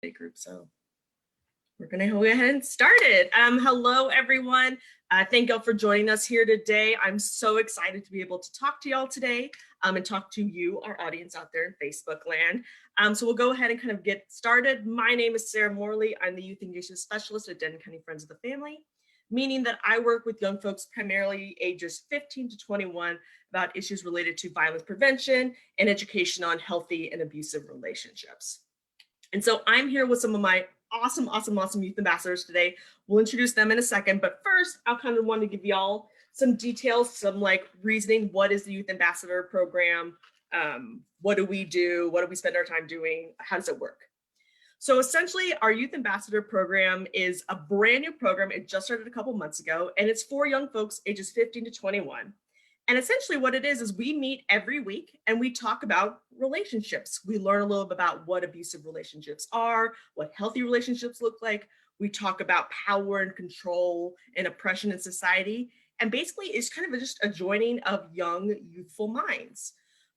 group. So we're going to go ahead and start it. Hello, everyone. Thank y'all for joining us here today. I'm so excited to be able to talk to y'all today and talk to you, our audience out there in Facebook land. So we'll go ahead and kind of get started. My name is Sarah Morley. I'm the Youth Engagement Specialist at Denton County Friends of the Family, meaning that I work with young folks primarily ages 15 to 21 about issues related to violence prevention and education on healthy and abusive relationships. And so I'm here with some of my awesome youth ambassadors today. We'll introduce them in a second, but first I'll kind of want to give y'all some details, some like reasoning. What is the Youth Ambassador Program? What do we do? What do we spend our time doing? How does it work? So essentially our Youth Ambassador Program is a brand new program. It just started a couple months ago, and it's for young folks ages 15 to 21. And essentially what it is we meet every week and we talk about relationships. We learn a little bit about what abusive relationships are, what healthy relationships look like. We talk about power and control and oppression in society. And basically it's kind of just a joining of young, youthful minds.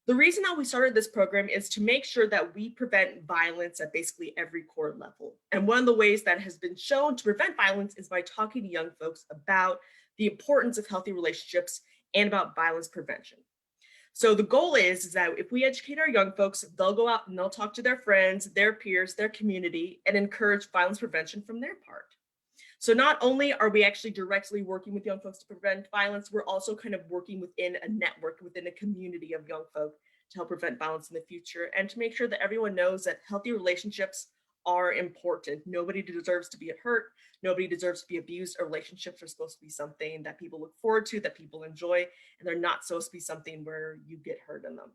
The reason that we started this program is to make sure that we prevent violence at basically every core level. And one of the ways that has been shown to prevent violence is by talking to young folks about the importance of healthy relationships and about violence prevention. So the goal is that if we educate our young folks, they'll go out and they'll talk to their friends, their peers, their community, and encourage violence prevention from their part. So not only are we actually directly working with young folks to prevent violence, we're also kind of working within a network, within a community of young folk to help prevent violence in the future and to make sure that everyone knows that healthy relationships are important. Nobody deserves to be hurt. Nobody deserves to be abused. Our relationships are supposed to be something that people look forward to, that people enjoy, and they're not supposed to be something where you get hurt in them.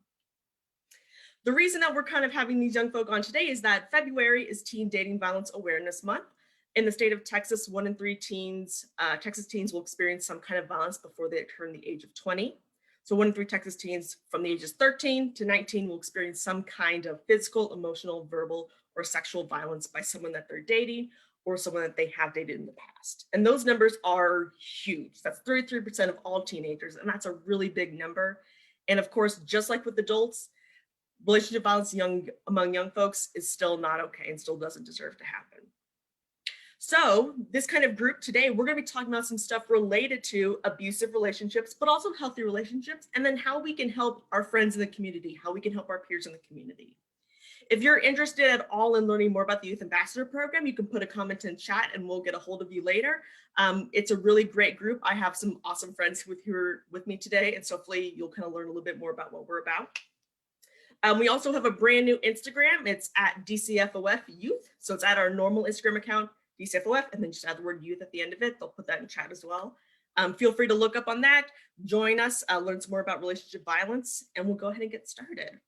The reason that we're kind of having these young folk on today is that February is Teen Dating Violence Awareness Month. In the state of Texas, 1 in 3 teens, Texas teens will experience some kind of violence before they turn the age of 20. So 1 in 3 Texas teens from the ages 13 to 19 will experience some kind of physical, emotional, verbal, or sexual violence by someone that they're dating or someone that they have dated in the past. And those numbers are huge. That's 33% of all teenagers, and that's a really big number. And of course, just like with adults, relationship violence among young folks is still not okay and still doesn't deserve to happen. So this kind of group today, we're going to be talking about some stuff related to abusive relationships, but also healthy relationships, and then how we can help our friends in the community, how we can help our peers in the community. If you're interested at all in learning more about the Youth Ambassador Program, you can put a comment in chat and we'll get a hold of you later. It's a really great group. I have some awesome friends who are with me today, and so hopefully you'll kind of learn a little bit more about what we're about. We also have a brand new Instagram. It's at DCFOF Youth. So it's at our normal Instagram account, DCFOF, and then just add the word youth at the end of it. They'll put that in chat as well. Feel free to look up on that, join us, learn some more about relationship violence, and we'll go ahead and get started.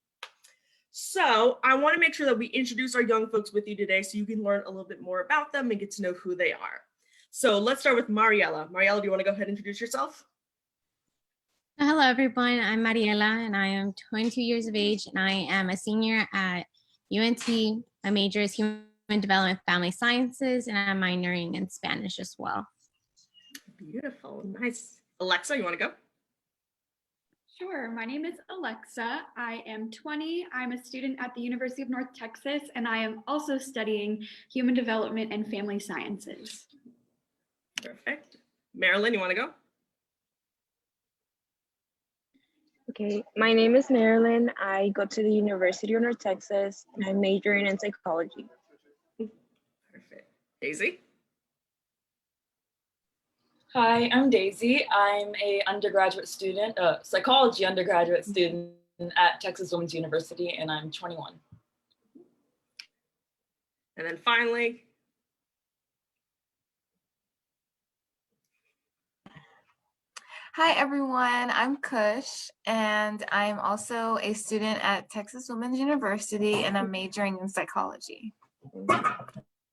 So I want to make sure that we introduce our young folks with you today so you can learn a little bit more about them and get to know who they are. So let's start with Mariela. Mariela, do you want to go ahead and introduce yourself? Hello, everyone. I'm Mariela, and I am 22 years of age, and I am a senior at UNT. My major is Human Development Family Sciences, and I'm minoring in Spanish as well. Beautiful. Nice. Alexa, you want to go? Sure. My name is Alexa. I am 20. I'm a student at the University of North Texas, and I am also studying Human Development and Family Sciences. Perfect. Marilyn, you want to go? Okay, my name is Marilyn. I go to the University of North Texas, and I'm majoring in psychology. Perfect. Daisy? Hi, I'm Daisy. I'm a undergraduate student, psychology undergraduate student at Texas Women's University, and I'm 21. And then finally, hi everyone, I'm Kush, and I'm also a student at Texas Women's University, and I'm majoring in psychology.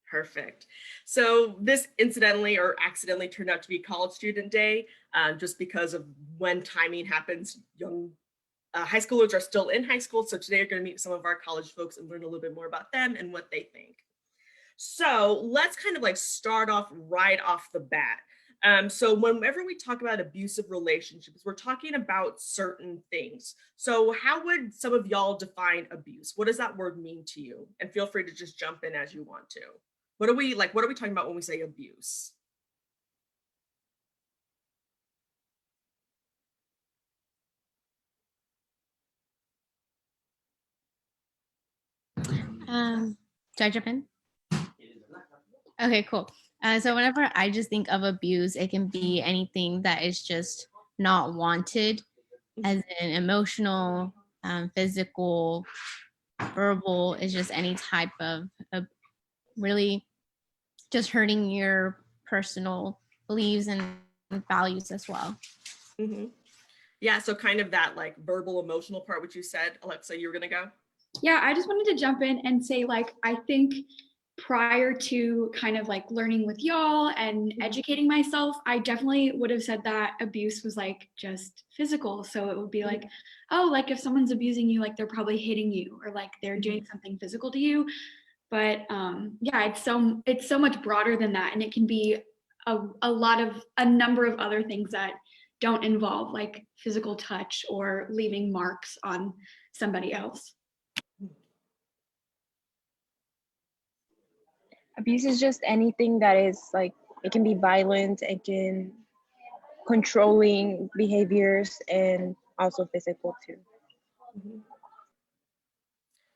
Perfect. So this incidentally or accidentally turned out to be College Student Day, just because of when timing happens. Young high schoolers are still in high school, so today you're going to meet some of our college folks and learn a little bit more about them and what they think. So let's kind of like start off right off the bat. So whenever we talk about abusive relationships, we're talking about certain things. So how would some of y'all define abuse? What does that word mean to you? And feel free to just jump in as you want to. What are we talking about when we say abuse? Do I jump in? Okay, cool. So whenever I just think of abuse, it can be anything that is just not wanted, as in emotional, physical, verbal. Is just any type of really just hurting your personal beliefs and values as well. Mm-hmm. Yeah, so kind of that like verbal, emotional part, which you said. Alexa, you were gonna go? Yeah, I just wanted to jump in and say, like, I think prior to kind of like learning with y'all and educating myself, I definitely would have said that abuse was like just physical. So it would be like, oh, like if someone's abusing you, like they're probably hitting you or like they're doing something physical to you. But yeah, it's so much broader than that. And it can be a number of other things that don't involve like physical touch or leaving marks on somebody else. Abuse is just anything that is like, it can be violent, it can controlling behaviors, and also physical too. Mhm.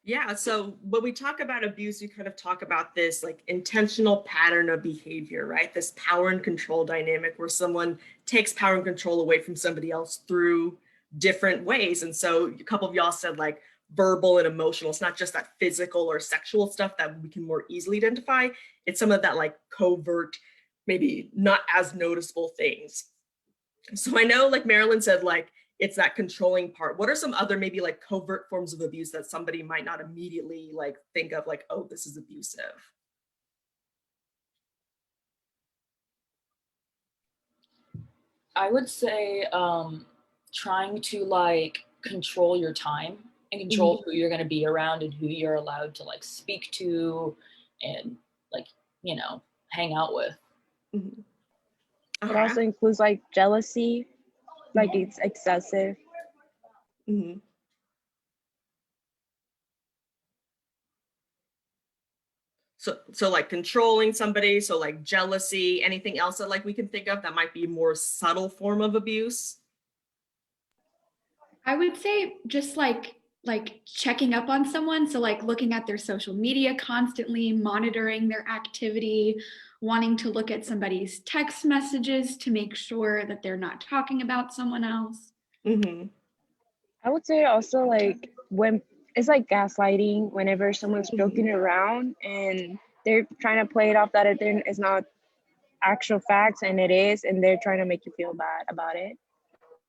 Yeah, so when we talk about abuse, we kind of talk about this like intentional pattern of behavior, right? This power and control dynamic where someone takes power and control away from somebody else through different ways. And so a couple of y'all said like verbal and emotional. It's not just that physical or sexual stuff that we can more easily identify. It's some of that like covert, maybe not as noticeable things. So I know like Marilyn said, like, it's that controlling part. What are some other maybe like covert forms of abuse that somebody might not immediately like think of like, oh, this is abusive? I would say trying to like control your time and control who you're going to be around and who you're allowed to like speak to and like, you know, hang out with. Mhm. It Okay. also includes like jealousy, like it's excessive. Mhm. So like controlling somebody, so like jealousy, anything else that like we can think of that might be a more subtle form of abuse? I would say just like checking up on someone, so like looking at their social media constantly, monitoring their activity, wanting to look at somebody's text messages to make sure that they're not talking about someone else. Mm-hmm. I would say also like when it's like gaslighting, whenever someone's Mm-hmm. joking around and they're trying to play it off that it's not actual facts and it is, and they're trying to make you feel bad about it.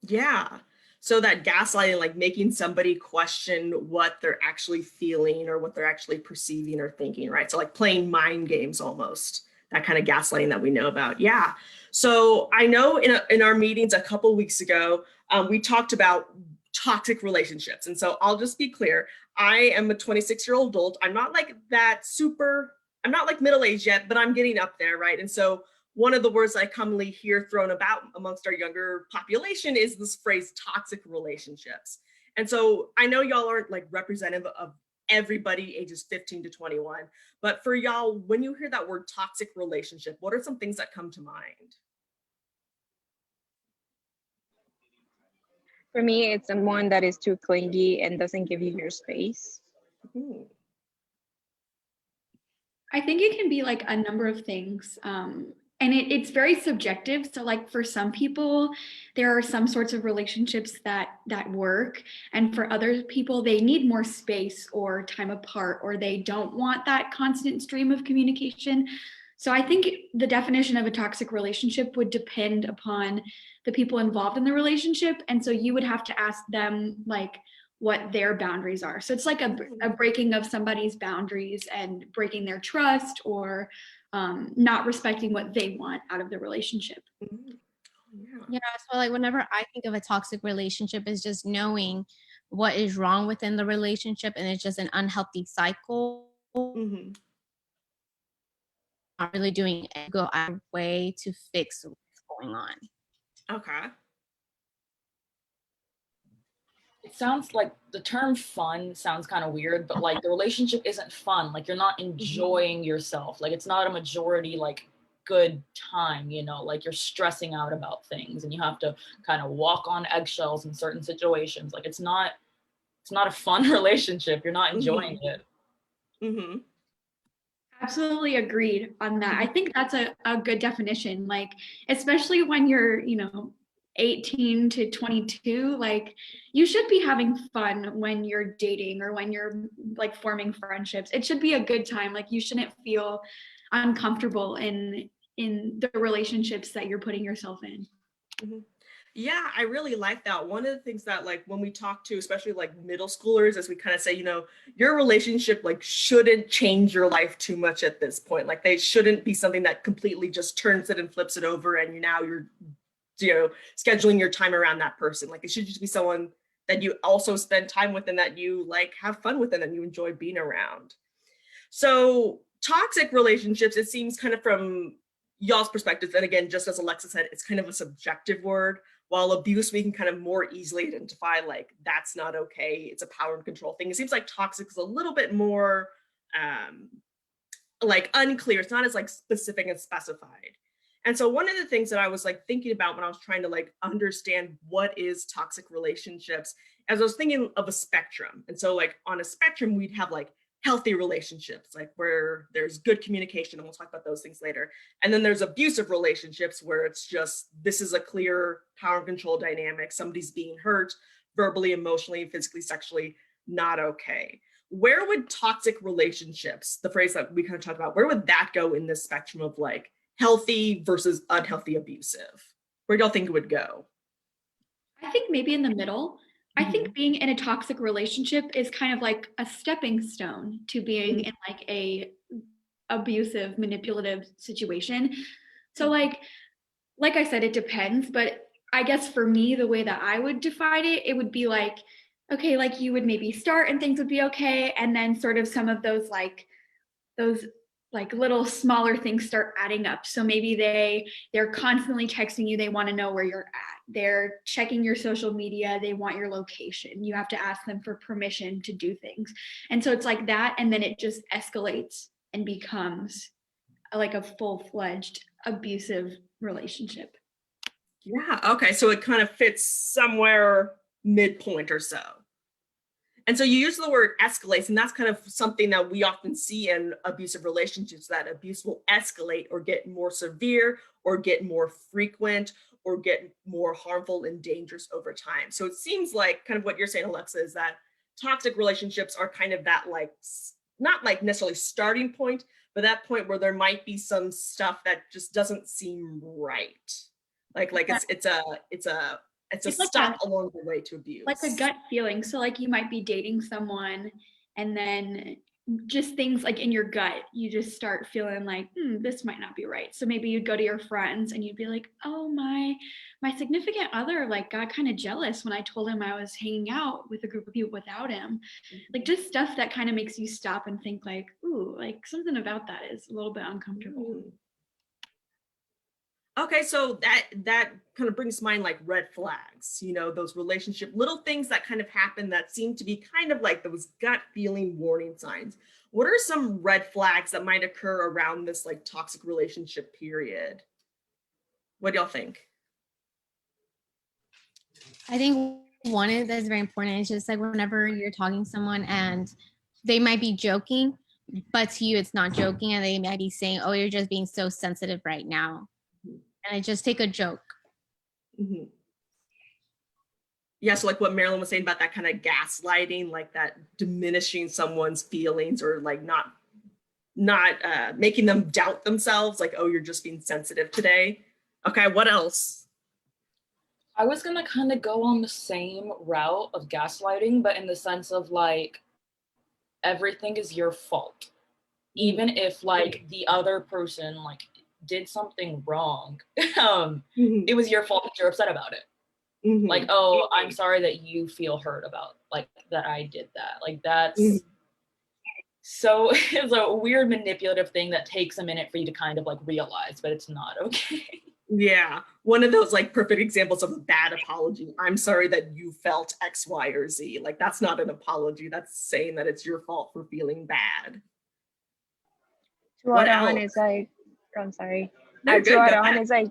Yeah. So that gaslighting, like making somebody question what they're actually feeling or what they're actually perceiving or thinking, right? So like playing mind games almost, that kind of gaslighting that we know about. Yeah. So I know in our meetings a couple weeks ago, we talked about toxic relationships. And so I'll just be clear. I am a 26-year-old adult. I'm not like that super, I'm not like middle-aged yet, but I'm getting up there, right? And so one of the words I commonly hear thrown about amongst our younger population is this phrase toxic relationships. And so I know y'all aren't like representative of everybody ages 15 to 21, but for y'all, when you hear that word toxic relationship, what are some things that come to mind? For me, it's someone that is too clingy and doesn't give you your space. Hmm. I think it can be like a number of things. And it's very subjective. So like for some people, there are some sorts of relationships that work. And for other people, they need more space or time apart, or they don't want that constant stream of communication. So I think the definition of a toxic relationship would depend upon the people involved in the relationship. And so you would have to ask them like what their boundaries are. So it's like a breaking of somebody's boundaries and breaking their trust or not respecting what they want out of the relationship. Mhm. Yeah. Yeah, so like whenever I think of a toxic relationship, is just knowing what is wrong within the relationship and it's just an unhealthy cycle. Mhm. Not really doing go out of way to fix what's going on. Okay. It sounds like the term fun sounds kind of weird, but like the relationship isn't fun. Like you're not enjoying yourself. Like it's not a majority like good time, you know, like you're stressing out about things and you have to kind of walk on eggshells in certain situations. Like it's not a fun relationship. You're not enjoying it. Mm-hmm. Absolutely agreed on that. I think that's a good definition. Like, especially when you're, 18 to 22, like you should be having fun when you're dating or when you're like forming friendships. It should be a good time. Like you shouldn't feel uncomfortable in the relationships that you're putting yourself in. Mm-hmm. Yeah, I really like that. One of the things that like when we talk to, especially like middle schoolers, as we kind of say, your relationship like shouldn't change your life too much at this point. Like they shouldn't be something that completely just turns it and flips it over and now you're scheduling your time around that person. Like it should just be someone that you also spend time with and that you like have fun with and that you enjoy being around. So toxic relationships, it seems kind of from y'all's perspective, and again, just as Alexa said, it's kind of a subjective word. While abuse, we can kind of more easily identify like that's not okay. It's a power and control thing. It seems like toxic is a little bit more like unclear. It's not as like specific and specified. And so one of the things that I was like thinking about when I was trying to like understand what is toxic relationships, as I was thinking of a spectrum. And so like on a spectrum, we'd have like healthy relationships, like where there's good communication, and we'll talk about those things later. And then there's abusive relationships where it's just, this is a clear power and control dynamic. Somebody's being hurt verbally, emotionally, physically, sexually, not okay. Where would toxic relationships, the phrase that we kind of talked about, where would that go in this spectrum of like healthy versus unhealthy abusive? Where do y'all think it would go? I think maybe in the middle. I think being in a toxic relationship is kind of like a stepping stone to being in like a abusive, manipulative situation. So like I said, it depends, but I guess for me, the way that I would define it, it would be like, okay, like you would maybe start and things would be okay. And then sort of some of those little smaller things start adding up. So maybe they're constantly texting you, they want to know where you're at. They're checking your social media, they want your location. You have to ask them for permission to do things. And so it's like that, and then it just escalates and becomes like a full-fledged abusive relationship. Yeah, okay, so it kind of fits somewhere midpoint or so. And so you use the word escalates, and that's kind of something that we often see in abusive relationships, that abuse will escalate or get more severe or get more frequent or get more harmful and dangerous over time. So it seems like kind of what you're saying, Alexa, is that toxic relationships are kind of that like, not like necessarily starting point, but that point where there might be some stuff that just doesn't seem right. Like it's a like stop along the way to abuse. Like a gut feeling. So like you might be dating someone and then just things like in your gut, you just start feeling like, this might not be right. So maybe you'd go to your friends and you'd be like, oh, my significant other like got kind of jealous when I told him I was hanging out with a group of people without him. Like just stuff that kind of makes you stop and think like, ooh, like something about that is a little bit uncomfortable. Okay, so that kind of brings to mind like red flags, those relationship, little things that kind of happen that seem to be kind of like those gut feeling warning signs. What are some red flags that might occur around this like toxic relationship period? What do y'all think? I think one that's very important is just like whenever you're talking to someone and they might be joking, but to you it's not joking, and they might be saying, oh, you're just being so sensitive right now. And I just take a joke. Mm-hmm. Yeah, so like what Marilyn was saying about that kind of gaslighting, like that diminishing someone's feelings or like not making them doubt themselves, like, oh, you're just being sensitive today. Okay, what else? I was gonna kind of go on the same route of gaslighting, but in the sense of like, everything is your fault. Even if like the other person like did something wrong, it was your fault that you're upset about it. Like, oh, I'm sorry that you feel hurt about like that I did that. Like that's so it's a weird manipulative thing that takes a minute for you to kind of like realize, but it's not okay. Yeah, one of those like perfect examples of a bad apology. I'm sorry that you felt X, Y, or Z. Like that's not an apology. That's saying that it's your fault for feeling bad. To What add on else? is like, I'm sorry. No, you're To good. add Go on ahead. is like,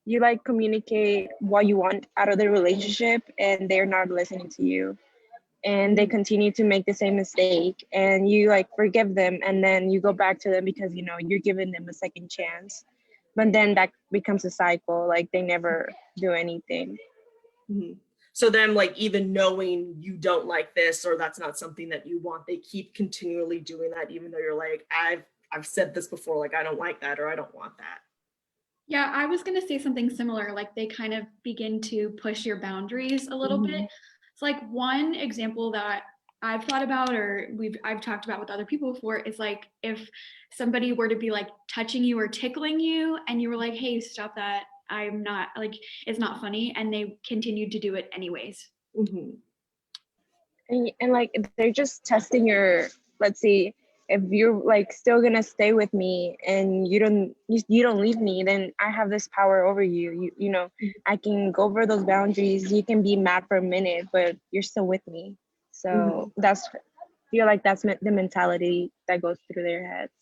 you like communicate what you want out of the relationship, and they're not listening to you, and they continue to make the same mistake, and you like forgive them, and then you go back to them because you know you're giving them a second chance, but then that becomes a cycle. Like they never do anything. Mhm. So then like even knowing you don't like this or that's not something that you want, they keep continually doing that even though you're like, I've said this before, like I don't like that or I don't want that. Yeah, I was going to say something similar. Like they kind of begin to push your boundaries a little bit. It's like one example that I've thought about or I've talked about with other people before is like if somebody were to be like touching you or tickling you and you were like, hey, stop that. I'm not like, it's not funny. And they continued to do it anyways. Mhm. And like they're just testing your, let's see, if you're like still gonna stay with me and you don't leave me, then I have this power over you. You know, I can go over those boundaries. You can be mad for a minute, but you're still with me. So that's, feel like that's the mentality that goes through their heads.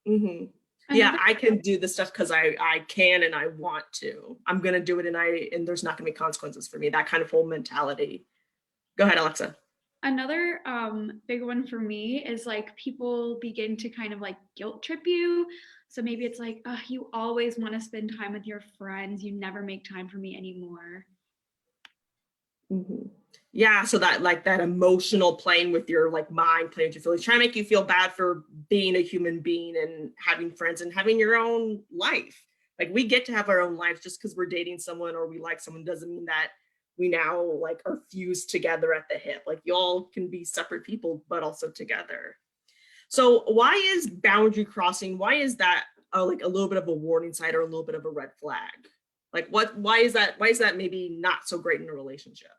Mm-hmm. Yeah, I can do this stuff because I can and I want to. I'm gonna do it and there's not gonna be consequences for me. That kind of whole mentality. Go ahead, Alexa. Another big one for me is like people begin to kind of like guilt trip you. So maybe it's like, oh, you always want to spend time with your friends. You never make time for me anymore. Mm-hmm. Yeah, so that like that emotional playing with your like mind, playing with your feelings, trying to make you feel bad for being a human being and having friends and having your own life. Like we get to have our own lives just because we're dating someone or we like someone doesn't mean that we now like are fused together at the hip. Like y'all can be separate people, but also together. So why is boundary crossing? Why is that like a little bit of a warning sign or a little bit of a red flag? Like what? Why is that? Why is that maybe not so great in a relationship?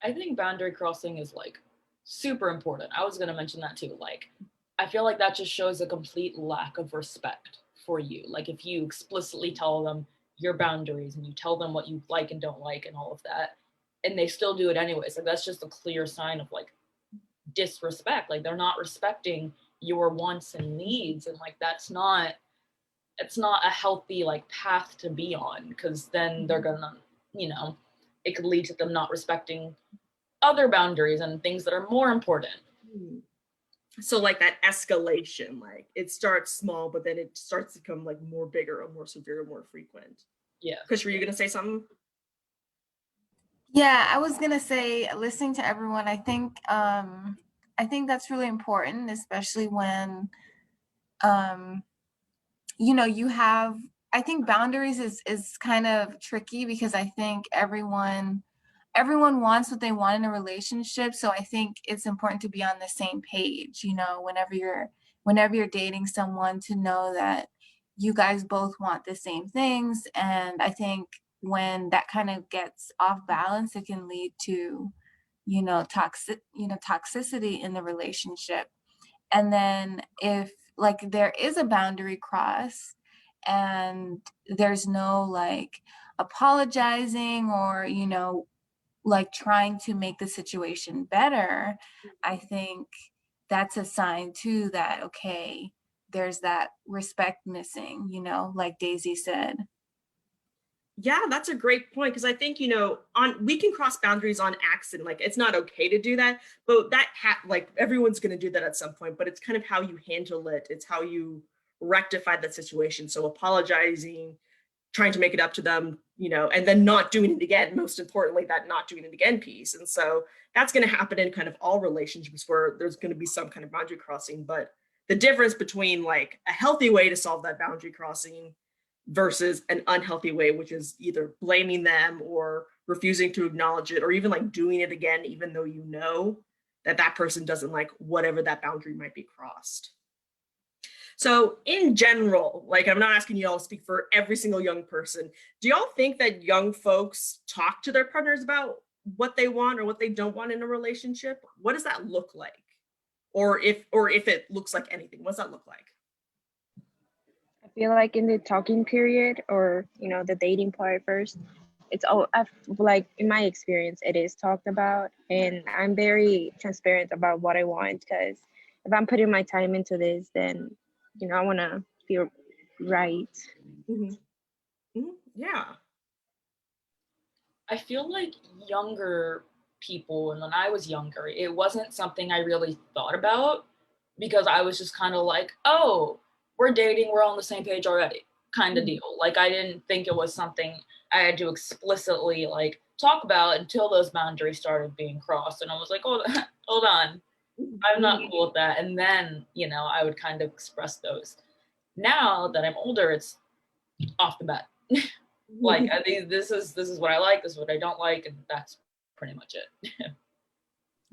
I think boundary crossing is like super important. I was going to mention that too. Like, I feel like that just shows a complete lack of respect for you. Like, if you explicitly tell them your boundaries and you tell them what you like and don't like and all of that, and they still do it anyways, like, that's just a clear sign of like disrespect. Like, they're not respecting your wants and needs. And like, it's not a healthy like path to be on because then they're gonna, you know, it could lead to them not respecting other boundaries and things that are more important. So like that escalation, like it starts small, but then it starts to become like more bigger or more severe or more frequent. Yeah. Chris, were you gonna say something? Yeah, I was gonna say, listening to everyone, I think that's really important, especially when you know, you have, I think boundaries is kind of tricky because I think everyone wants what they want in a relationship. So I think it's important to be on the same page, you know, whenever you're dating someone, to know that you guys both want the same things. And I think when that kind of gets off balance, it can lead to, toxicity in the relationship. And then if like there is a boundary cross and there's no like apologizing or, like trying to make the situation better, I think that's a sign too that, okay, there's that respect missing, like Daisy said. Yeah, that's a great point because I think on we can cross boundaries on accident. Like it's not okay to do that, but like everyone's going to do that at some point. But it's kind of how you handle it. It's how you rectify that situation. So apologizing, trying to make it up to them, and then not doing it again. Most importantly, that not doing it again piece. And so that's going to happen in kind of all relationships where there's going to be some kind of boundary crossing. But the difference between like a healthy way to solve that boundary crossing versus an unhealthy way, which is either blaming them or refusing to acknowledge it or even like doing it again, even though you know that that person doesn't like whatever that boundary might be crossed. So in general, like I'm not asking you all to speak for every single young person. Do y'all think that young folks talk to their partners about what they want or what they don't want in a relationship? What does that look like? Or if it looks like anything, what does that look like? I feel like in the talking period, or the dating part first, it's all like in my experience it is talked about, and I'm very transparent about what I want, because if I'm putting my time into this, then I want to feel right. Mhm. Mhm. Yeah. I feel like younger people, and when I was younger, it wasn't something I really thought about because I was just kind of like, oh, we're dating, we're on the same page already, kind of deal. Like, I didn't think it was something I had to explicitly like talk about until those boundaries started being crossed. And I was like, oh, hold on, I'm not cool with that. And then, I would kind of express those. Now that I'm older, it's off the bat. Like, I think this is what I like, this is what I don't like, and that's pretty much it.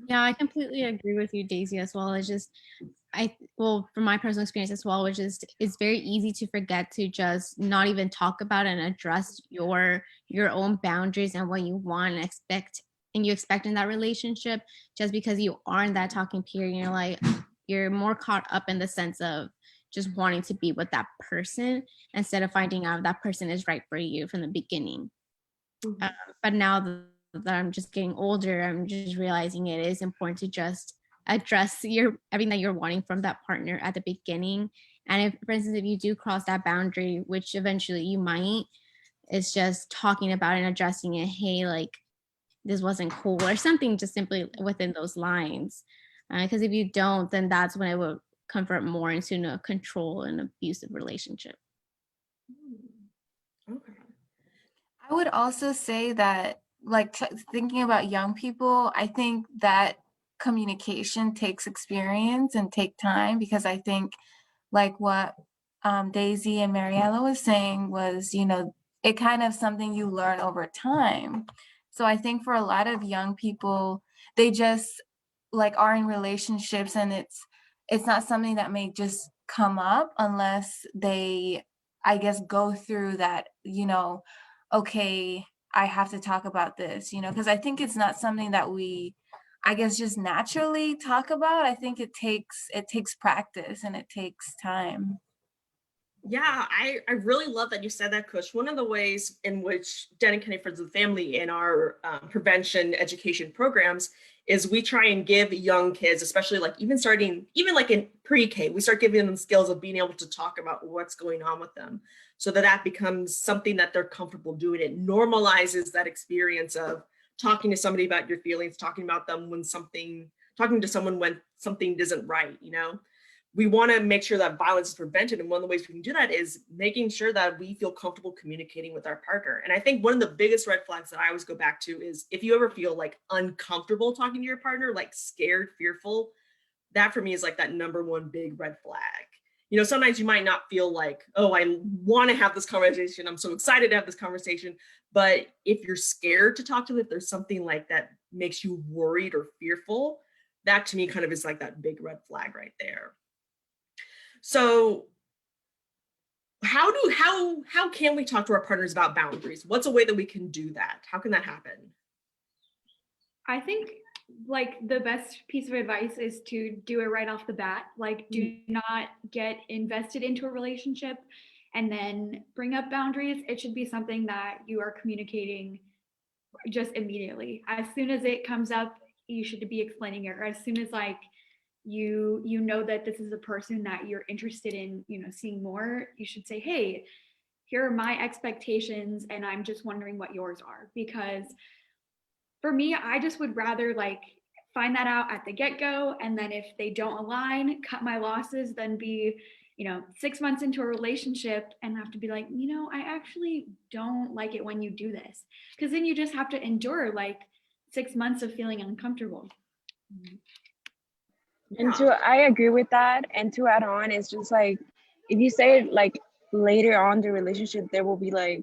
Yeah, I completely agree with you, Daisy, as well. It's just, well, from my personal experience as well, which is it's very easy to forget to just not even talk about and address your own boundaries and what you want and you expect in that relationship, just because you are in that talking period. You're like, you're more caught up in the sense of just wanting to be with that person instead of finding out if that person is right for you from the beginning. But now that I'm just getting older, I'm just realizing it is important to just address everything that you're wanting from that partner at the beginning. And if, for instance, if you do cross that boundary, which eventually you might, it's just talking about it and addressing it. Hey, like, this wasn't cool, or something just simply within those lines. Because if you don't, then that's when it will convert more into a control and abusive relationship. Okay. I would also say that, like, thinking about young people, I think that communication takes experience and take time, because I think, like what Daisy and Mariella was saying was, it kind of something you learn over time. So I think for a lot of young people, they just like are in relationships, and it's not something that may just come up unless they, I guess, go through that, okay, I have to talk about this, because I think it's not something that we, I guess, just naturally talk about. I think it takes practice and it takes time. Yeah, I really love that you said that, Kush. One of the ways in which Dedicated Friends of the Family in our prevention education programs is we try and give young kids, especially like even like in pre-K, we start giving them skills of being able to talk about what's going on with them, so that becomes something that they're comfortable doing. It normalizes that experience of talking to somebody about your feelings, talking to someone when something isn't right, we want to make sure that violence is prevented. And one of the ways we can do that is making sure that we feel comfortable communicating with our partner. And I think one of the biggest red flags that I always go back to is if you ever feel like uncomfortable talking to your partner, like scared, fearful, that for me is like that number one big red flag. Sometimes you might not feel like, oh, I want to have this conversation, I'm so excited to have this conversation. But if you're scared to talk to them, if there's something like that makes you worried or fearful, that to me kind of is like that big red flag right there. So how can we talk to our partners about boundaries? What's a way that we can do that? How can that happen? I think like the best piece of advice is to do it right off the bat. Like, do not get invested into a relationship and then bring up boundaries. It should be something that you are communicating just immediately. As soon as it comes up, you should be explaining it. Or as soon as like you know that this is a person that you're interested in, seeing more, you should say, hey, here are my expectations and I'm just wondering what yours are. Because for me, I just would rather like find that out at the get-go, and then if they don't align, cut my losses, than be 6 months into a relationship and have to be like, I actually don't like it when you do this, because then you just have to endure like 6 months of feeling uncomfortable. And I agree with that. And to add on, it's just like, if you say it like later on the relationship, there will be like,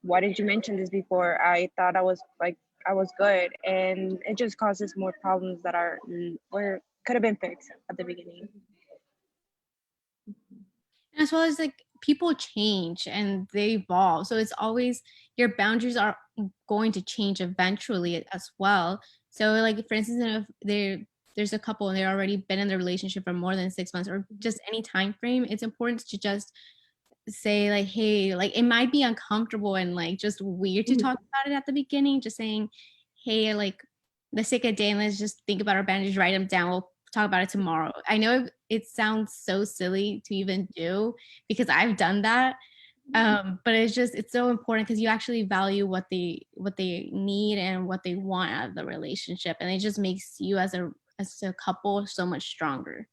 why did you mention this before? I thought I was good. And it just causes more problems that could have been fixed at the beginning. As well as like people change and they evolve. So it's always, your boundaries are going to change eventually as well. So like, for instance, if there's a couple and they've already been in the relationship for more than 6 months or just any time frame, it's important to just say like, hey, like it might be uncomfortable and like just weird to talk about it at the beginning, just saying, hey, like let's take a day and let's just think about our boundaries, write them down, we'll talk about it tomorrow. I know it sounds so silly to even do because I've done that. But it's so important because you actually value what they need and what they want out of the relationship, and it just makes you as a couple so much stronger.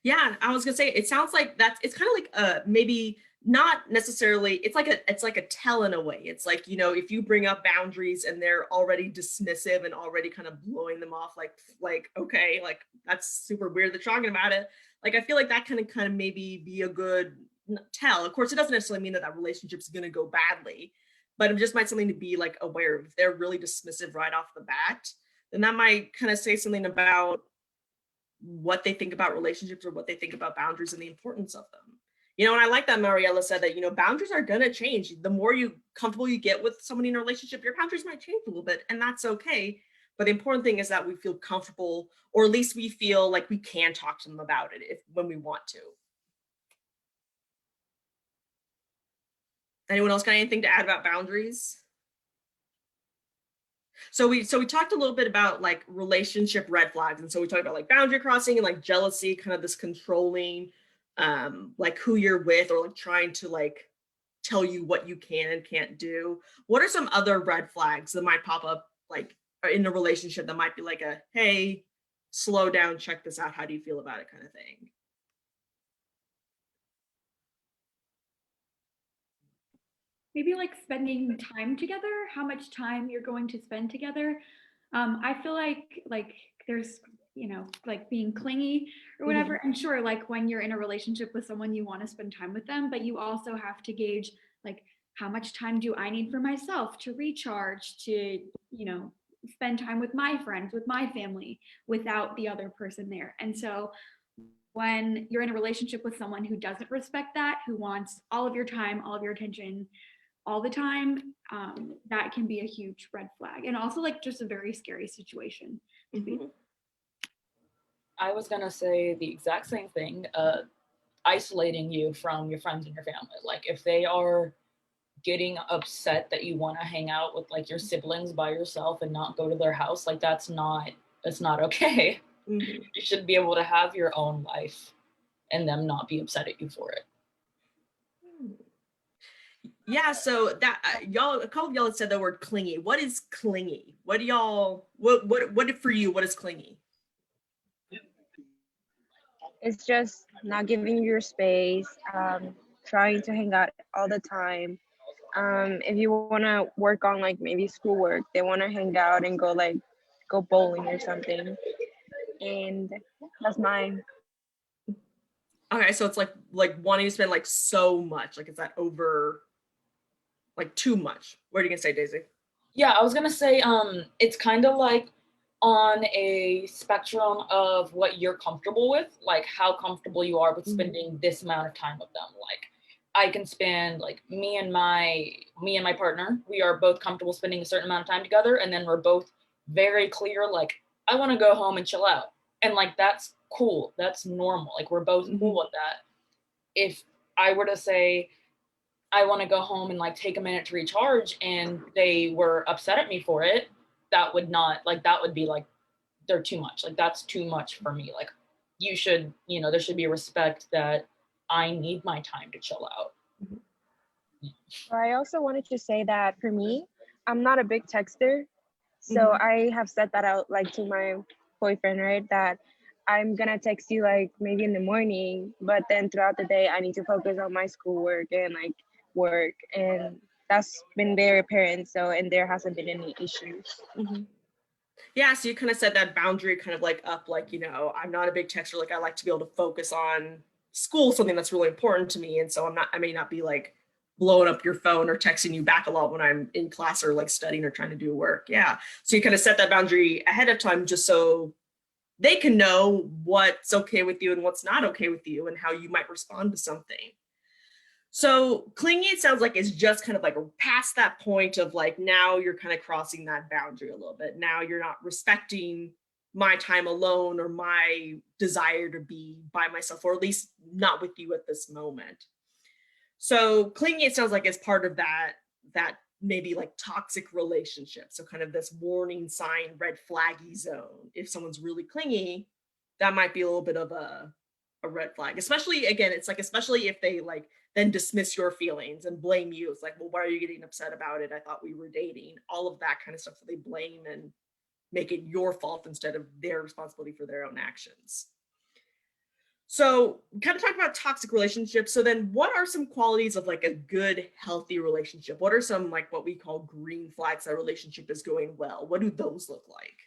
Yeah, I was gonna say it sounds like it's kind of like maybe not necessarily, it's like a tell in a way. It's like, you know, if you bring up boundaries and they're already dismissive and already kind of blowing them off like okay, like that's super weird that you're talking about it. Like I feel like that kind of maybe be a good tell. Of course, it doesn't necessarily mean that that relationship's gonna go badly, but it just might something to be like aware of. If they're really dismissive right off the bat, then that might kind of say something about what they think about relationships or what they think about boundaries and the importance of them. You know, and I like that Mariella said that, you know, boundaries are going to change. The more comfortable you get with somebody in a relationship, your boundaries might change a little bit, and that's okay. But the important thing is that we feel comfortable, or at least we feel like we can talk to them about it when we want to. Anyone else got anything to add about boundaries? So we talked a little bit about like relationship red flags, and so we talked about like boundary crossing and like jealousy, kind of this controlling, like who you're with, or like trying to like tell you what you can and can't do. What are some other red flags that might pop up like in a relationship that might be like a, hey, slow down, check this out, how do you feel about it kind of thing? Maybe like spending time together, how much time you're going to spend together. I feel like there's, you know, like being clingy or whatever. And sure, like when you're in a relationship with someone, you want to spend time with them, but you also have to gauge like how much time do I need for myself to recharge, to, you know, spend time with my friends, with my family, without the other person there. And so when you're in a relationship with someone who doesn't respect that, who wants all of your time, all of your attention, all the time, that can be a huge red flag, and also like just a very scary situation to be. I was gonna say the exact same thing, isolating you from your friends and your family. Like if they are getting upset that you want to hang out with like your siblings by yourself and not go to their house, like that's not okay. You should be able to have your own life and them not be upset at you for it. Yeah, so that y'all, a couple of y'all had said the word clingy. What is clingy? What do y'all, what for you, what is clingy? It's just not giving you your space, trying to hang out all the time. If you want to work on like maybe schoolwork, they want to hang out and go bowling or something. And that's mine. Okay, so it's like wanting to spend like so much, like is that over, like too much? What are you gonna say, Daisy? Yeah, I was gonna say, it's kind of like on a spectrum of what you're comfortable with, like how comfortable you are with spending this amount of time with them. Like I can spend like me and my partner, we are both comfortable spending a certain amount of time together, and then we're both very clear, like I want to go home and chill out, and like that's cool, that's normal, like we're both cool with that. If I were to say I want to go home and like take a minute to recharge and they were upset at me for it, that would be like they're too much, like that's too much for me. Like you should, you know, there should be a respect that I need my time to chill out. I also wanted to say that for me, I'm not a big texter. So I have set that out like to my boyfriend, right? That I'm gonna text you like maybe in the morning, but then throughout the day I need to focus on my schoolwork and like work, and that's been very apparent. So, and there hasn't been any issues. Yeah, so you kind of set that boundary kind of like up, like, you know, I'm not a big texter, like I like to be able to focus on school, something that's really important to me. And so I may not be like blowing up your phone or texting you back a lot when I'm in class or like studying or trying to do work. Yeah. So you kind of set that boundary ahead of time just so they can know what's okay with you and what's not okay with you and how you might respond to something. So clingy, it sounds like, is just kind of like past that point of like, now you're kind of crossing that boundary a little bit. Now you're not respecting my time alone or my desire to be by myself, or at least not with you at this moment. So clingy, it sounds like, is part of that maybe like toxic relationship. So kind of this warning sign, red flaggy zone. If someone's really clingy, that might be a little bit of a red flag. Especially, again, it's like, especially if they like then dismiss your feelings and blame you. It's like, well, why are you getting upset about it? I thought we were dating. All of that kind of stuff that they blame and make it your fault instead of their responsibility for their own actions. So kind of talk about toxic relationships. So then what are some qualities of like a good, healthy relationship? What are some like what we call green flags that relationship is going well? What do those look like?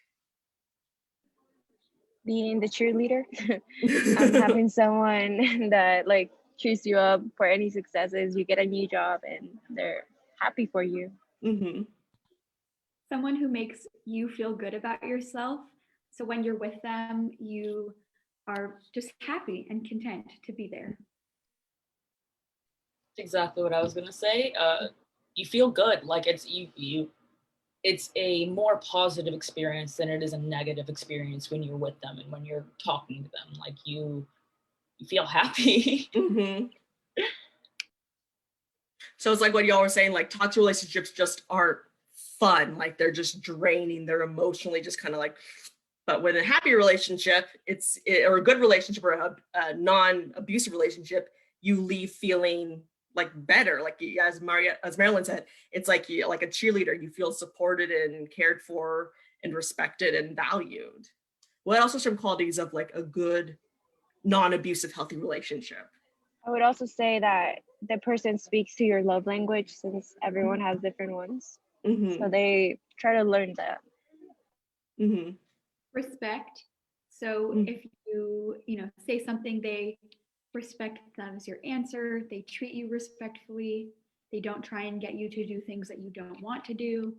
Being the cheerleader, having someone that like cheers you up for any successes. You get a new job and they're happy for you. Mm-hmm. Someone who makes you feel good about yourself. So when you're with them, you are just happy and content to be there. Exactly what I was gonna say. You feel good, like it's it's a more positive experience than it is a negative experience when you're with them and when you're talking to them. Like you feel happy. Mm-hmm. So it's like what y'all were saying, like toxic relationships just aren't fun. Like they're just draining. They're emotionally just kind of like, but with a happy relationship, or a good relationship or a non-abusive relationship, you leave feeling like better. Like as Marilyn said, it's like like a cheerleader. You feel supported and cared for and respected and valued. What else are some qualities of like a good non-abusive healthy relationship? I would also say that the person speaks to your love language, since everyone has different ones. Mm-hmm. So they try to learn that. Mm-hmm. Respect. So if you say something, they respect that as your answer. They treat you respectfully. They don't try and get you to do things that you don't want to do.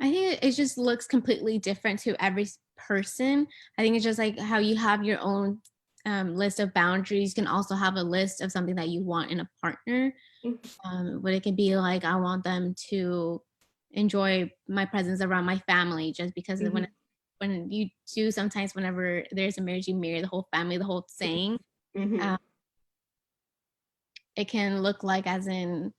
I think it just looks completely different to every person. I think it's just like how you have your own list of boundaries. You can also have a list of something that you want in a partner. But it can be like, I want them to enjoy my presence around my family, just because when you do, sometimes whenever there's a marriage, you marry the whole family, the whole saying. Mm-hmm. It can look like as in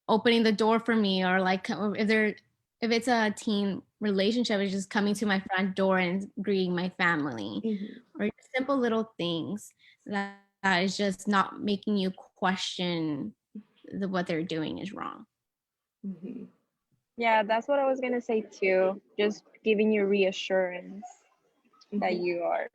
opening the door for me, or like if it's a teen relationship, it's just coming to my front door and greeting my family. Mm-hmm. Or simple little things that is just not making you question what they're doing is wrong. Mm-hmm. Yeah, that's what I was gonna say too. Just giving you reassurance that you are.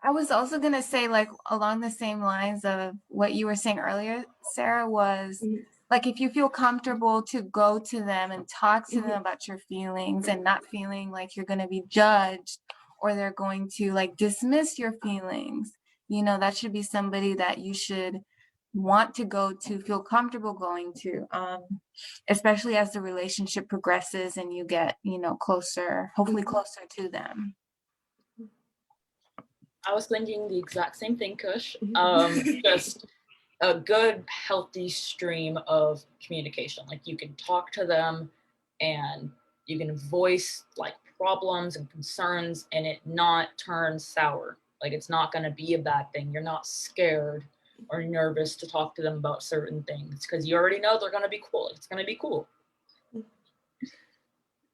I was also going to say, like, along the same lines of what you were saying earlier, Sarah, was like, if you feel comfortable to go to them and talk to them about your feelings and not feeling like you're going to be judged or they're going to like dismiss your feelings, that should be somebody that you should want to go to, feel comfortable going to, especially as the relationship progresses and you get, closer, hopefully closer to them. I was thinking the exact same thing, Kush. Just a good, healthy stream of communication. Like you can talk to them and you can voice like problems and concerns and it not turn sour. Like it's not going to be a bad thing. You're not scared or nervous to talk to them about certain things because you already know they're going to be cool. It's going to be cool.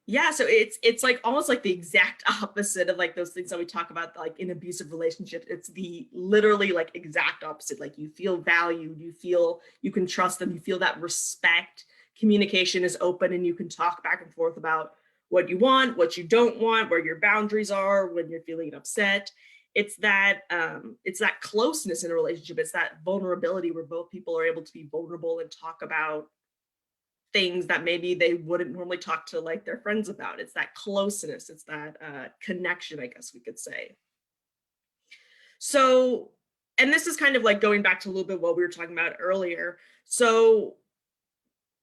Yeah, so it's like almost like the exact opposite of like those things that we talk about like in abusive relationships. It's the literally like exact opposite. Like you feel valued, you feel you can trust them, you feel that respect. Communication is open and you can talk back and forth about what you want, what you don't want, where your boundaries are when you're feeling upset. It's that closeness in a relationship. It's that vulnerability where both people are able to be vulnerable and talk about things that maybe they wouldn't normally talk to like their friends about. It's that closeness, it's that connection, I guess we could say. So, and this is kind of like going back to a little bit what we were talking about earlier. So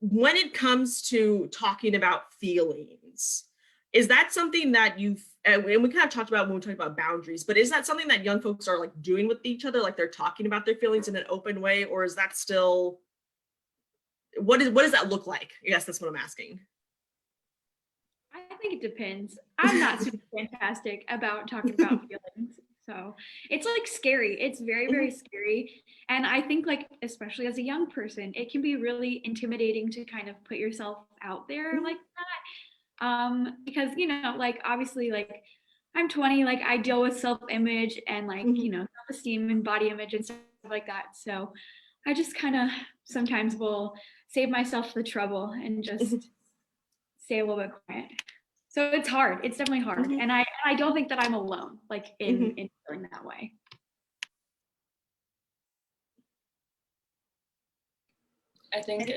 when it comes to talking about feelings, is that something that you've, and we kind of talked about when we talked about boundaries, but is that something that young folks are like doing with each other? Like they're talking about their feelings in an open way, or is that still what does that look like? Yes, that's what I'm asking. I think it depends. I'm not super fantastic about talking about feelings. So it's like scary. It's very, very scary. And I think like, especially as a young person, it can be really intimidating to kind of put yourself out there like that. Because, you know, like obviously like I'm 20, like I deal with self-image and like, you know, self-esteem and body image and stuff like that. So I just kind of sometimes will save myself the trouble and just stay a little bit quiet. So it's hard. It's definitely hard. And I don't think that I'm alone, like in feeling that way. I think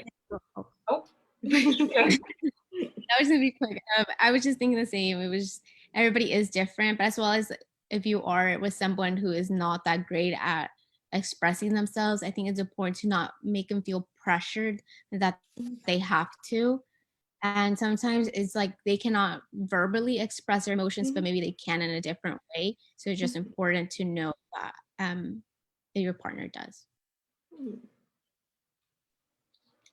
That was gonna be quick. I was just thinking the same. It was everybody is different, but as well as if you are with someone who is not that great at expressing themselves, I think it's important to not make them feel pressured that they have to. And sometimes it's like they cannot verbally express their emotions, but maybe they can in a different way. So it's just important to know that your partner does.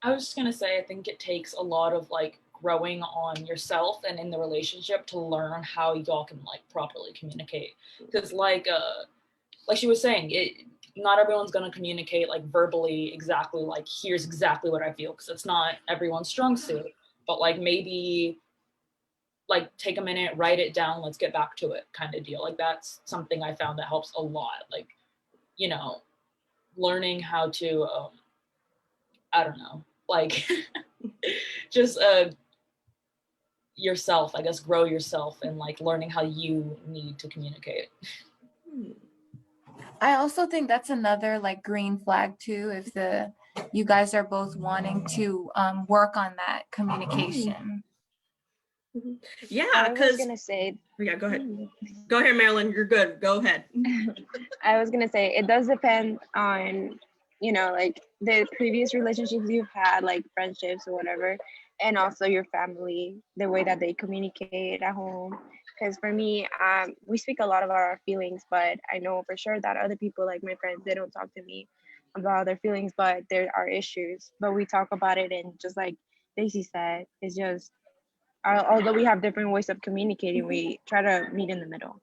I was just gonna say, I think it takes a lot of like growing on yourself and in the relationship to learn how y'all can like properly communicate. Because like she was saying, not everyone's gonna communicate like verbally exactly like here's exactly what I feel, because it's not everyone's strong suit. But like maybe like take a minute, write it down, let's get back to it kind of deal. Like that's something I found that helps a lot. Like, you know, learning how to I don't know, like just yourself, I guess, grow yourself and like learning how you need to communicate. I also think that's another like green flag too, if you guys are both wanting to work on that communication. Yeah, I was because gonna say, yeah, go ahead. Go ahead, Marilyn. You're good. Go ahead. I was gonna say it does depend on, you know, like the previous relationships you've had, like friendships or whatever, and also your family, the way that they communicate at home. Because for me, we speak a lot about our feelings, but I know for sure that other people, like my friends, they don't talk to me about their feelings, but there are issues. But we talk about it, and just like Daisy said, it's just although we have different ways of communicating, we try to meet in the middle.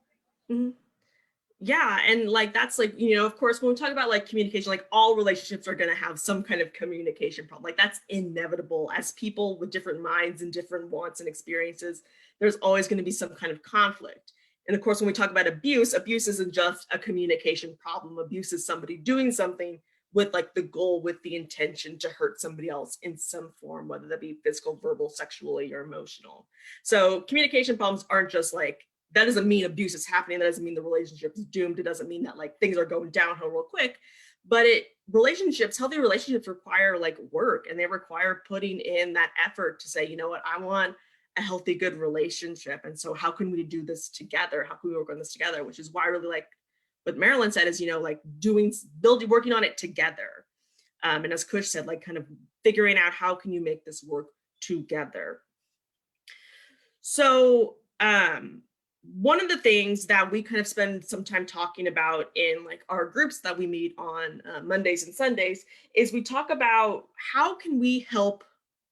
Yeah, and like that's like, you know, of course, when we talk about like communication, like all relationships are going to have some kind of communication problem. Like that's inevitable. As people with different minds and different wants and experiences, there's always going to be some kind of conflict. And of course, when we talk about abuse isn't just a communication problem. Abuse is somebody doing something with like the goal, with the intention to hurt somebody else in some form, whether that be physical, verbal, sexually, or emotional. So communication problems aren't just like, that doesn't mean abuse is happening. That doesn't mean the relationship is doomed. It doesn't mean that like things are going downhill real quick. But healthy relationships require like work, and they require putting in that effort to say, you know what, I want a healthy, good relationship. And so how can we do this together? How can we work on this together? Which is why I really like what Marilyn said is, you know, like working on it together. And as Kush said, like kind of figuring out how can you make this work together. So, one of the things that we kind of spend some time talking about in like our groups that we meet on Mondays and Sundays is we talk about how can we help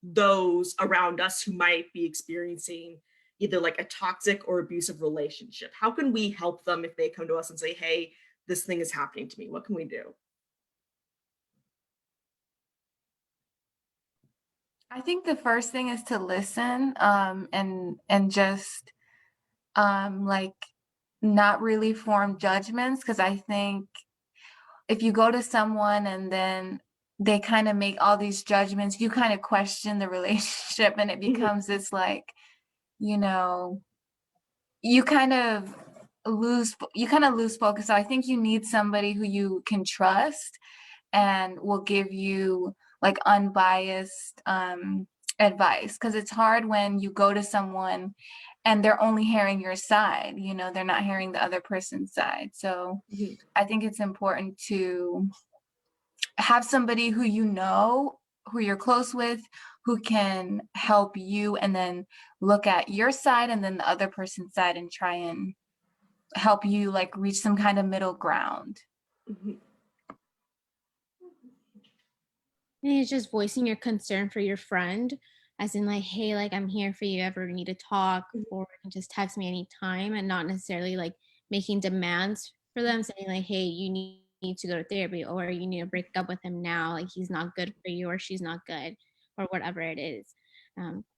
those around us who might be experiencing either like a toxic or abusive relationship. How can we help them if they come to us and say, hey, this thing is happening to me? What can we do? I think the first thing is to listen and just like not really form judgments, because I think if you go to someone and then they kind of make all these judgments, you kind of question the relationship, and it becomes this like, you know, you kind of lose focus. So I think you need somebody who you can trust and will give you like unbiased advice, because it's hard when you go to someone and they're only hearing your side, you know, they're not hearing the other person's side. So I think it's important to have somebody who you know, who you're close with, who can help you, and then look at your side and then the other person's side and try and help you like reach some kind of middle ground. And it's just voicing your concern for your friend, as in like, hey, like I'm here for you ever need to talk, or you can just text me anytime, and not necessarily like making demands for them, saying like, hey, you need to go to therapy, or you need to break up with him now, like he's not good for you, or she's not good, or whatever it is.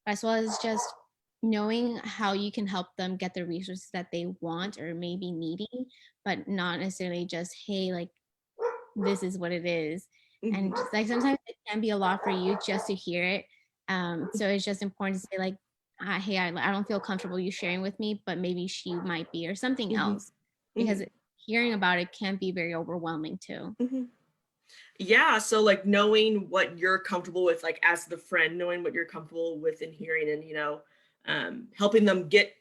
As well as just knowing how you can help them get the resources that they want or maybe needing, but not necessarily just, hey, like this is what it is. And just, like sometimes it can be a lot for you just to hear it. So it's just important to say like, hey, I don't feel comfortable you sharing with me, but maybe she might be, or something else, because hearing about it can be very overwhelming too. Yeah, so like knowing what you're comfortable with, like as the friend, knowing what you're comfortable with and hearing, and helping them get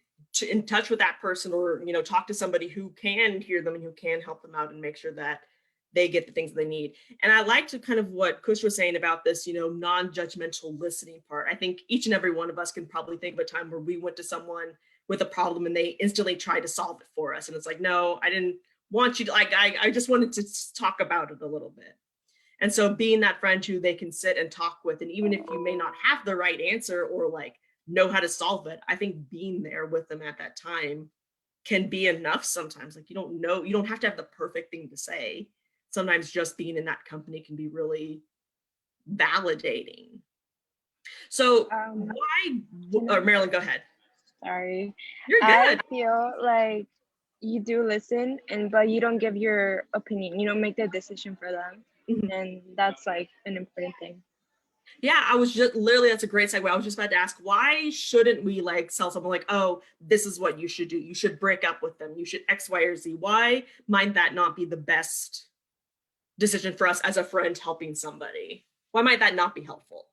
in touch with that person, or talk to somebody who can hear them and who can help them out and make sure that they get the things they need. And I like to kind of what Kush was saying about this, non-judgmental listening part. I think each and every one of us can probably think of a time where we went to someone with a problem and they instantly tried to solve it for us, and it's like, no, I didn't want you to, like, I just wanted to talk about it a little bit. And so being that friend who they can sit and talk with, and even if you may not have the right answer or like know how to solve it, I think being there with them at that time can be enough sometimes. Like you don't have to have the perfect thing to say. Sometimes just being in that company can be really validating. So or Marilyn, go ahead. Sorry. You're good. I feel like you do listen, but you don't give your opinion. You don't make the decision for them. And that's like an important thing. Yeah, I was just literally, that's a great segue. I was just about to ask, why shouldn't we like tell someone like, oh, this is what you should do. You should break up with them. You should X, Y, or Z. Why might that not be the best decision for us as a friend helping somebody? Why might that not be helpful?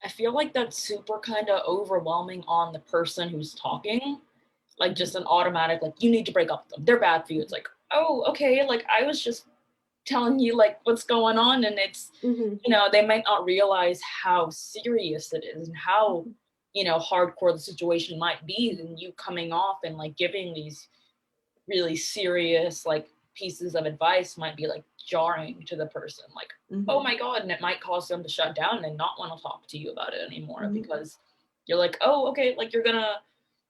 I feel like that's super kind of overwhelming on the person who's talking. Like just an automatic, like, you need to break up with them. They're bad for you. It's like, oh, okay. Like I was just telling you like what's going on, and it's they might not realize how serious it is and how hardcore the situation might be, and you coming off and like giving these really serious like pieces of advice might be like jarring to the person, like oh my god, and it might cause them to shut down and not want to talk to you about it anymore, because you're like, oh, okay, like you're gonna,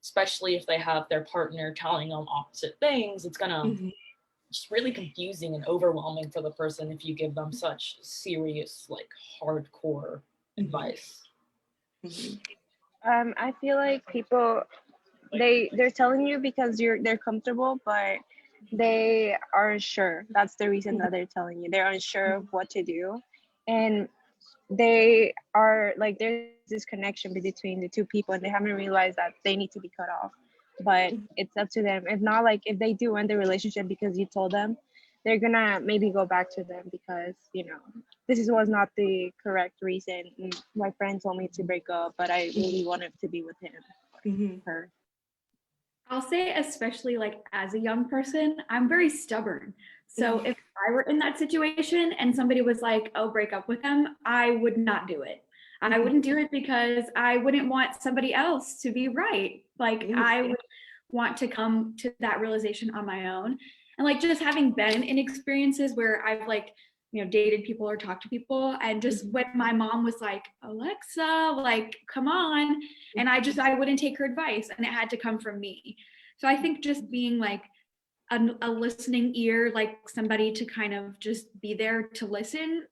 especially if they have their partner telling them opposite things, it's gonna it's really confusing and overwhelming for the person if you give them such serious, like hardcore advice. I feel like people, they're telling you because they're comfortable, but they aren't sure. That's the reason that they're telling you. They're unsure of what to do, and they are like, there's this connection between the two people, and they haven't realized that they need to be cut off. But it's up to them. If not, like if they do end the relationship because you told them, they're gonna maybe go back to them because this was not the correct reason. My friend told me to break up, but I really wanted to be with him, her. I'll say, especially like as a young person, I'm very stubborn. So if I were in that situation and somebody was like, oh, break up with them, I would not do it. I wouldn't do it because I wouldn't want somebody else to be right. Like I would want to come to that realization on my own. And like just having been in experiences where I've like, dated people or talked to people, and just when my mom was like, Alexa, like, come on. And I wouldn't take her advice, and it had to come from me. So I think just being like a listening ear, like somebody to kind of just be there to listen,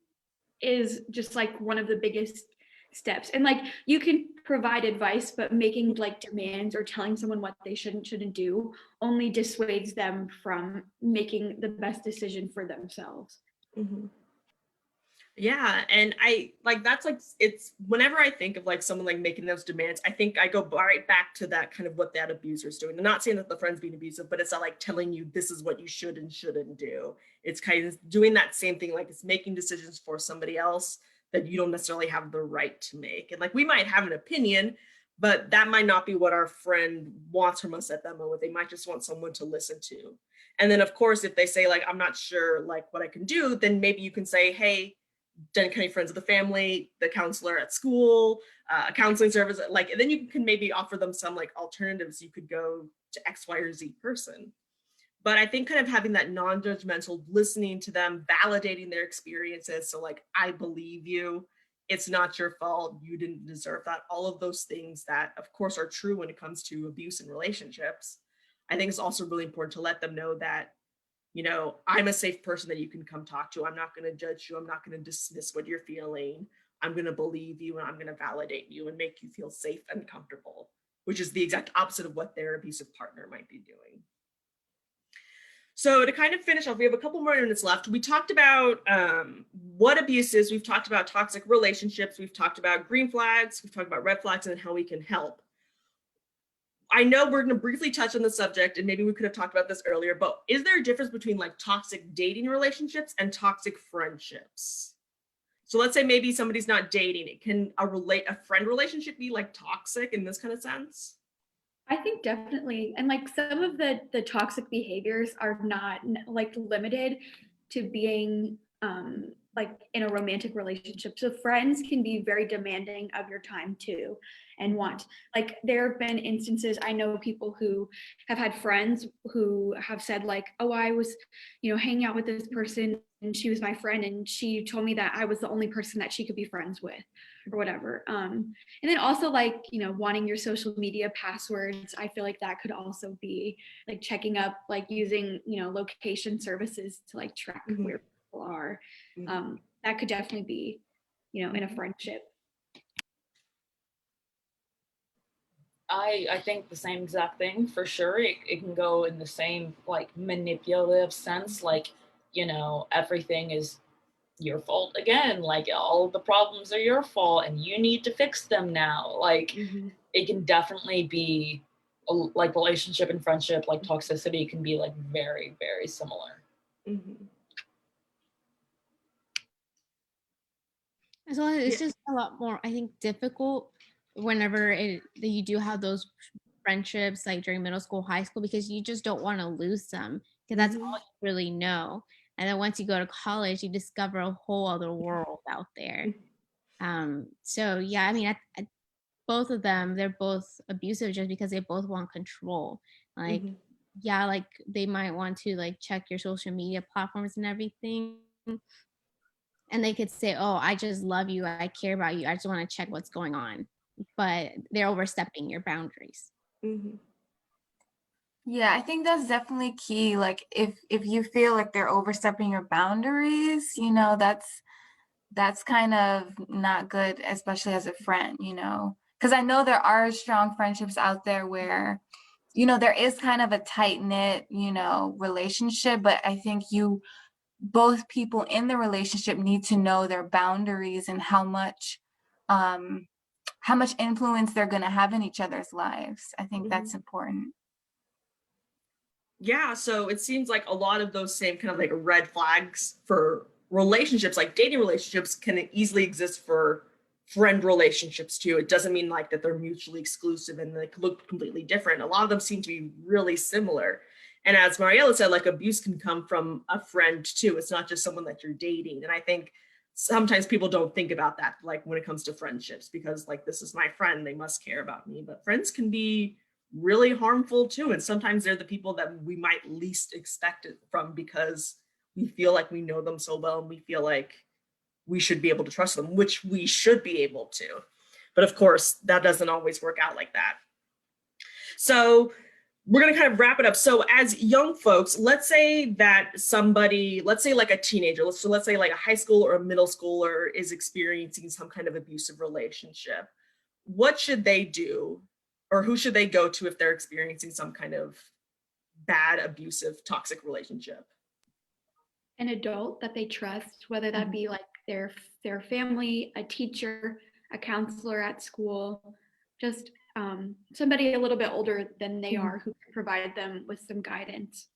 is just like one of the biggest steps. And like you can provide advice, but making like demands or telling someone what they shouldn't do only dissuades them from making the best decision for themselves. Yeah, and I like, that's like, it's whenever I think of like someone like making those demands, I think I go right back to that kind of what that abuser's doing. I'm not saying that the friend's being abusive, but it's not like telling you this is what you should and shouldn't do. It's kind of doing that same thing, like it's making decisions for somebody else that you don't necessarily have the right to make. And like we might have an opinion, but that might not be what our friend wants from us at that moment. They might just want someone to listen to. And then of course, if they say like, I'm not sure like what I can do, then maybe you can say, hey, Denton County Friends of the Family, the counselor at school, a counseling service, like, and then you can maybe offer them some like alternatives. You could go to X, Y, or Z person. But I think kind of having that non-judgmental, listening to them, validating their experiences. So like, I believe you. It's not your fault. You didn't deserve that. All of those things that, of course, are true when it comes to abuse in relationships. I think it's also really important to let them know that, you know, I'm a safe person that you can come talk to. I'm not going to judge you. I'm not going to dismiss what you're feeling. I'm going to believe you and I'm going to validate you and make you feel safe and comfortable, which is the exact opposite of what their abusive partner might be doing. So to kind of finish off, we have a couple more minutes left. We talked about what abuse is. We've talked about toxic relationships. We've talked about green flags. We've talked about red flags and how we can help. I know we're going to briefly touch on the subject, and maybe we could have talked about this earlier, but is there a difference between like toxic dating relationships and toxic friendships? So let's say maybe somebody's not dating. It can a friend relationship be like toxic in this kind of sense? I think definitely. And like some of the toxic behaviors are not like limited to being like in a romantic relationship. So friends can be very demanding of your time too, and want, like there have been instances, I know people who have had friends who have said like, oh, I was, you know, hanging out with this person and she was my friend and she told me that I was the only person that she could be friends with or whatever. And then also like, you know, wanting your social media passwords. I feel like that could also be like checking up, like using, you know, location services to like track where people are. That could definitely be, you know, in a friendship. I think the same exact thing for sure. It can go in the same like manipulative sense, like, you know, everything is your fault again, like all the problems are your fault and you need to fix them now. Like it can definitely be like relationship and friendship, like toxicity can be like very, very similar. So it's just a lot more, I think, difficult whenever you do have those friendships like during middle school, high school, because you just don't want to lose them because that's all you really know. And then once you go to college, you discover a whole other world out there. So yeah, I mean, both of them, they're both abusive just because they both want control. Like, yeah, like they might want to like check your social media platforms and everything. And they could say, oh, I just love you. I care about you. I just want to check what's going on. But they're overstepping your boundaries. Yeah, I think that's definitely key. Like if you feel like they're overstepping your boundaries, you know, that's kind of not good, especially as a friend, you know. Because I know there are strong friendships out there where, you know, there is kind of a tight-knit, you know, relationship, but I think both people in the relationship need to know their boundaries and how much influence they're going to have in each other's lives. I think that's important. Yeah, so it seems like a lot of those same kind of like red flags for relationships, like dating relationships, can easily exist for friend relationships too. It doesn't mean like that they're mutually exclusive and they look completely different. A lot of them seem to be really similar. And as Mariela said, like abuse can come from a friend too. It's not just someone that you're dating. And I think sometimes people don't think about that, like when it comes to friendships, because like, this is my friend, they must care about me. But friends can be really harmful too. And sometimes they're the people that we might least expect it from because we feel like we know them so well and we feel like we should be able to trust them, which we should be able to. But of course, that doesn't always work out like that. So we're going to kind of wrap it up. So as young folks, let's say that somebody, let's say like a teenager, let's say like a high school or a middle schooler is experiencing some kind of abusive relationship. What should they do? Or who should they go to if they're experiencing some kind of bad, abusive, toxic relationship? An adult that they trust, whether that be like their family, a teacher, a counselor at school, just somebody a little bit older than they are who can provide them with some guidance.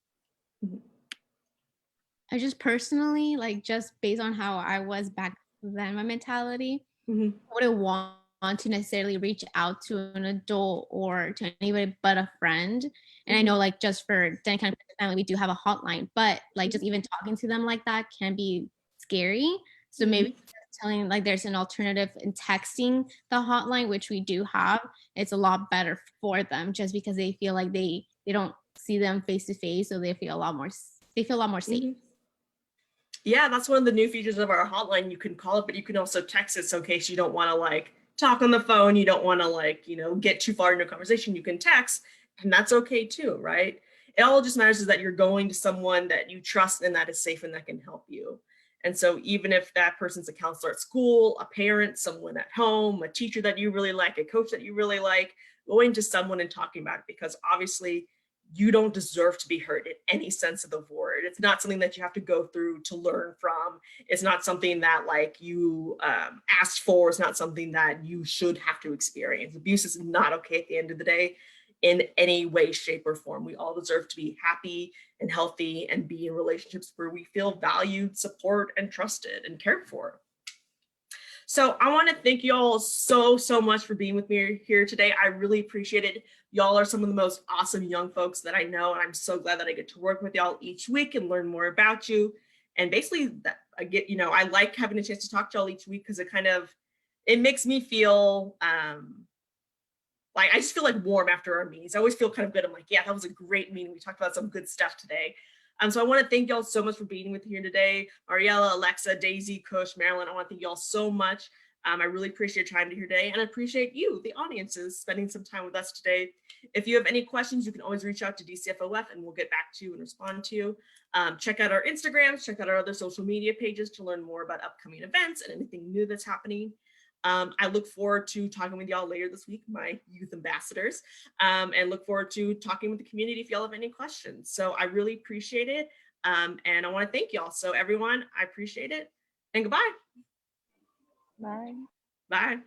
I just personally, like just based on how I was back then, my mentality, I wouldn't want to necessarily reach out to an adult or to anybody but a friend. And I know like just for any kind of family, we do have a hotline, but like just even talking to them like that can be scary. So maybe telling like there's an alternative in texting the hotline, which we do have, it's a lot better for them just because they feel like they don't see them face to face, so they feel a lot more safe. Mhm. Yeah, that's one of the new features of our hotline. You can call it, but you can also text it. So in case you don't want to like talk on the phone, you don't want to like, get too far into a conversation, you can text, and that's okay too, right? It all just matters is that you're going to someone that you trust and that is safe and that can help you. And so even if that person's a counselor at school, a parent, someone at home, a teacher that you really like, a coach that you really like, going to someone and talking about it, because obviously you don't deserve to be hurt in any sense of the word. It's not something that you have to go through to learn from. It's not something that like you asked for. It's not something that you should have to experience. Abuse is not okay at the end of the day in any way, shape, or form. We all deserve to be happy and healthy and be in relationships where we feel valued, support, and trusted and cared for. So I want to thank you all so much for being with me here today. I really appreciate it. Y'all are some of the most awesome young folks that I know, and I'm so glad that I get to work with y'all each week and learn more about you. And basically, that I get, I like having a chance to talk to y'all each week because it makes me feel like I just feel like warm after our meetings. I always feel kind of good. I'm like, yeah, that was a great meeting. We talked about some good stuff today. So I want to thank y'all so much for being with me here today. Mariella, Alexa, Daisy, Kush, Marilyn, I want to thank y'all so much. I really appreciate your time here today, and I appreciate you, the audiences, spending some time with us today. If you have any questions, you can always reach out to DCFOF and we'll get back to you and respond to you. Check out our Instagrams, check out our other social media pages to learn more about upcoming events and anything new that's happening. I look forward to talking with y'all later this week, my youth ambassadors, and look forward to talking with the community if y'all have any questions. So I really appreciate it. And I want to thank y'all. So everyone, I appreciate it, and goodbye. Bye. Bye.